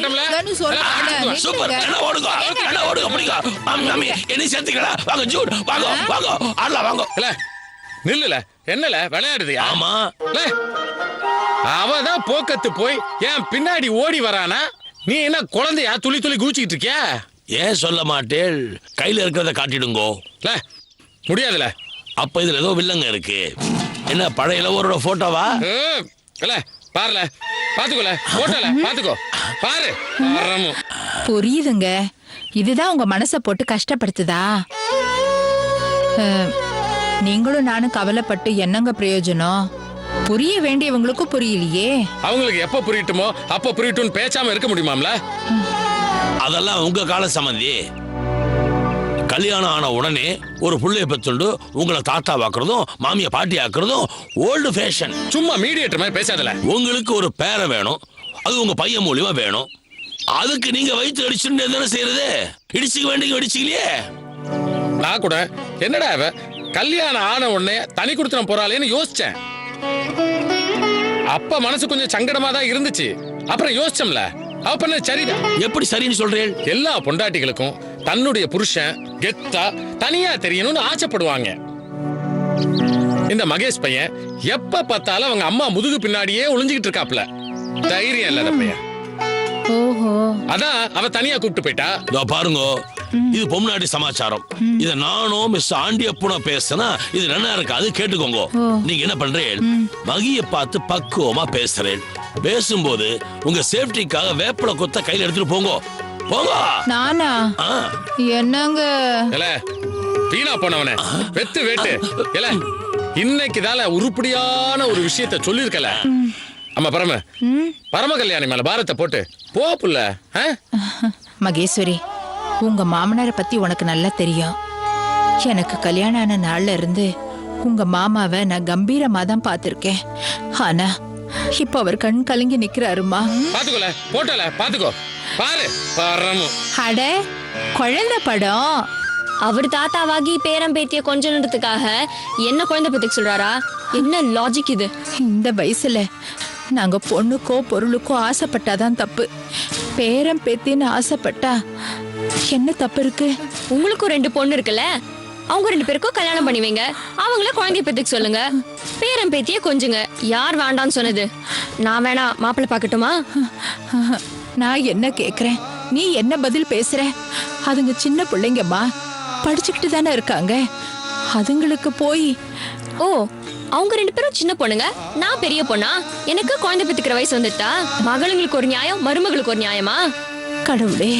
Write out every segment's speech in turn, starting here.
மாட்டோம்ல. Super. என்ன ஓடுங்க பிடிங்க. மாமி என்ன சேர்த்துக்கடா. வாங்க ஜூட் வாங்க ஆடலாம் வாங்க. இல்ல நில்லுல என்னல விளையாடுதியா? ஆமா. அவதான் போக்கத்து போய் ஏன் பின்னாடி ஓடி வரானா? நீ என்ன குழந்தையா துளி துளி குதிச்சுக்கிட்டு இருக்கியா? ஏன் சொல்ல மாட்டேன்? கையில இருக்கிறத காட்டிடுங்கோ. முடியாதுல. அப்ப இதுல ஏதோ வில்லங்க இருக்கு. என்ன பழைய இளவரோட போட்டோவா? இல்ல பாருல பாத்துக்கோல போட்டோல பாத்துக்கோ பாரு. புரியுதுங்க. இதுதான் உங்க மனசை போட்டு கஷ்டப்படுத்துதா? நீங்களும் நானும் கவலைப்பட்டு என்னங்க பிரயோஜனம்? புரிய வேண்டியவங்களுக்கும் புரியலையே. அவங்களுக்கு எப்ப புரியட்டுமோ அப்ப புரியட்டும் பேசாம இருக்க முடியுமாம்ல? அதெல்லாம் உங்க கால சம்பந்தி. கல்யாணம் ஆன உடனே ஒரு புள்ளைய பெற்றுண்டு உங்களை தாத்தா ஆக்குறதும் மாமிய பாட்டி ஆக்குறதும் ஓல்டு ஃபேஷன். சும்மா மீடியேட்டர் மாதிரி பேசாதல. உங்களுக்கு ஒரு பேரை வேணும், அது உங்க பையன் மூலியமா வேணும். அதுக்கு நீங்க வயிற்று அடிச்சுட்டு என்ன செய்யறது? இடிச்சுக்க வேண்டிய இடிச்சுக்கலையே. நான் கூட என்னடா அவ கல்யாணம் ஆன உடனே தனி கொடுத்துன போறாளேன்னு யோசிச்சேன். அப்ப மனசு கொஞ்சம் சங்கடமா தான் இருந்துச்சு. அப்புறம் யோசிச்சோம்ல, அப்ப சரிதான். எப்படி சரின்னு சொல்றேன்? எல்லா பொண்டாட்டிகளுக்கும் தன்னுடைய புருஷன் கெத்தா தனியா தெரியணும்னு ஆசைப்படுவாங்க. இந்த மகேஷ் பையன் எப்ப பார்த்தாலும் அவங்க அம்மா முதுகு பின்னாடியே ஒளிஞ்சுக்கிட்டு இருக்காப்ல. தைரியம் இல்லாத பையன். ஓஹோ. அதான் அவ தனியா கூப்பிட்டு போயிட்டா. பாருங்க, இது பொம்னாடி சமாச்சாரம். இத நானும் மிஸ் ஆண்டியப்பூனா பேசினா இது நல்லா இருக்காது, கேட்டுக்கோங்க. நீங்க என்ன பண்றேன்? மகிய பார்த்து பக்குவமா பேசுறேன். பேசும்போது உங்க சேஃப்டிக்காக வேப்பல கொத்த கையில எடுத்துட்டு போங்க. போங்க. நானா? என்னங்க வீணா போனவனே வெத்து வேட்டு. இன்னைக்குதால உருப்படியான ஒரு விஷயத்த சொல்லிருக்கல. ஆமா பரம கல்யாணி மேல பாரத்தை போட்டு போ புள்ள. மகேஸ்வரி, உங்க மாமனாரை பத்தி உனக்கு நல்லா தெரியும். எனக்கு கல்யாணம் ஆன நாள்ல இருந்து உங்க மாமாவை நான் கம்பீரமா தான் பாத்திருக்கேன். ஆனா இப்ப அவர் கண் கலங்கி நிக்கிறாருமா. பாத்துக்கோல போட்டல பாத்துக்கோ பாரு. பரமு அட குழந்தை படம். அவர் தாத்தாவாகி பேரம் பேத்திய கொஞ்சத்துக்காக என்ன குழந்தை பத்திக்கு சொல்றாரா? என்ன லாஜிக் இது? இந்த வயசுல நாங்க பொண்ணுக்கோ பொருளுக்கோ ஆசைப்பட்டாதான் தப்பு. பேரம் பேத்தின்னு ஆசைப்பட்டா என்ன தப்பு இருக்கு? உங்களுக்கும் 2 பொண்ணு இருக்குல்ல, அவங்க 2 பேருக்கும் கல்யாணம் பண்ணுவீங்க. அவங்கள குழந்தைய பத்திக்கு சொல்லுங்க, பேரம் பேத்திய கொஞ்சுங்க. யார் வேண்டான்னு சொன்னது? நான் வேணா மாப்பிள்ளை பாக்கட்டுமா? நான் என்ன கேக்குறேன், நீ என்ன பதில் பேசுற? அதுங்க சின்ன பிள்ளைங்கம்மா, படிச்சுக்கிட்டு தானே இருக்காங்க. அதுங்களுக்கு போய் ஓ அவங்க 2 பேரும் சின்ன பொண்ணுங்க, நான் பெரிய பொண்ணா? எனக்கு குழந்தை பெத்துக்கிற வயசு வந்துட்டா மகளுங்களுக்கு ஒரு நியாயம், மருமகளுக்கு ஒரு நியாயமா? கடவுளே,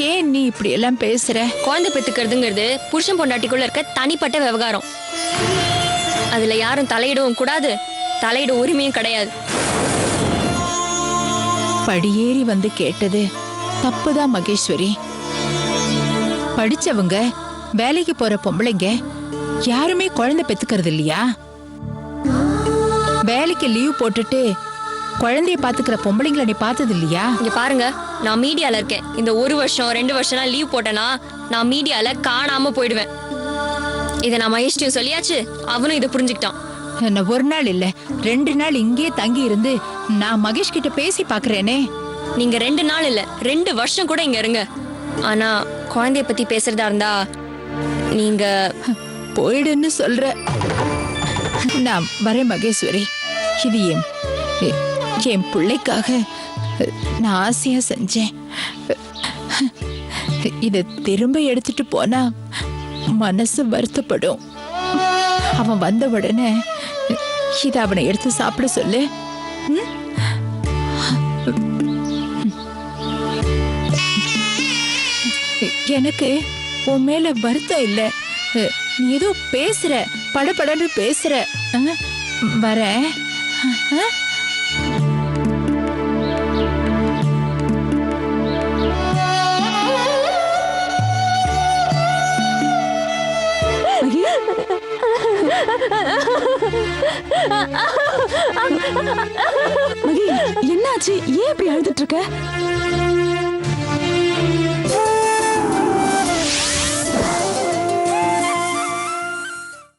ஏன் நீ இப்படி எல்லாம் பேசுற? குழந்தை பெத்துக்கிறதுங்கிறது புருஷன் பொண்டாட்டிக்குள்ள இருக்க தனிப்பட்ட விவகாரம். அதுல யாரும் தலையிடவும் கூடாது, தலையிட உரிமையும் கிடையாது. படியேறி வந்து கேட்டது தப்புதான் மகேஸ்வரி. படிச்சவங்க, வேலைக்கு போற பொம்பளைங்க யாருமே குழந்தை பெத்துக்கிறது இல்லையா? வேலைக்கு லீவ் போட்டுட்டு குழந்தைய பாத்துக்கிற பொம்பளைங்களை நீ பார்த்தது இல்லையா? இங்க பாருங்க, நான் மீடியால இருக்கேன். இந்த 1 வருஷம் 2 வருஷம் லீவ் போட்டேனா நான் மீடியால காணாம போயிடுவேன். இதை நான் மகேஷ்டையும் சொல்லியாச்சு, அவனும் இதை புரிஞ்சுக்கிட்டான். என்ன 1 நாள் இல்ல 2 நாள் இங்கே தங்கி இருந்து நான் மகேஷ் கிட்ட பேசி பாக்குறேனே. நீங்க 2 நாள் இல்ல 2 வருஷம் கூட இங்க இருங்க. ஆனா குழந்தைய பத்தி பேசுறதா இருந்தா நீங்க போயிடுன்னு சொல்ற. நான் வரேன் மகேஸ்வரி. இது என் பிள்ளைக்காக நான் ஆசையா செஞ்சேன். இத திரும்ப எடுத்துட்டு போனா மனசு வருத்தப்படும். அவன் வந்த உடனே இத அவனை எடுத்து சாப்பிட சொல்லு. எனக்கு உன் மேல வருத்தம் இல்ல. நீ ஏதோ பேசுற, படபடன்னு பேசுற. வர என்னாச்சு? ஏன் இப்படி அழுதுட்டு இருக்க?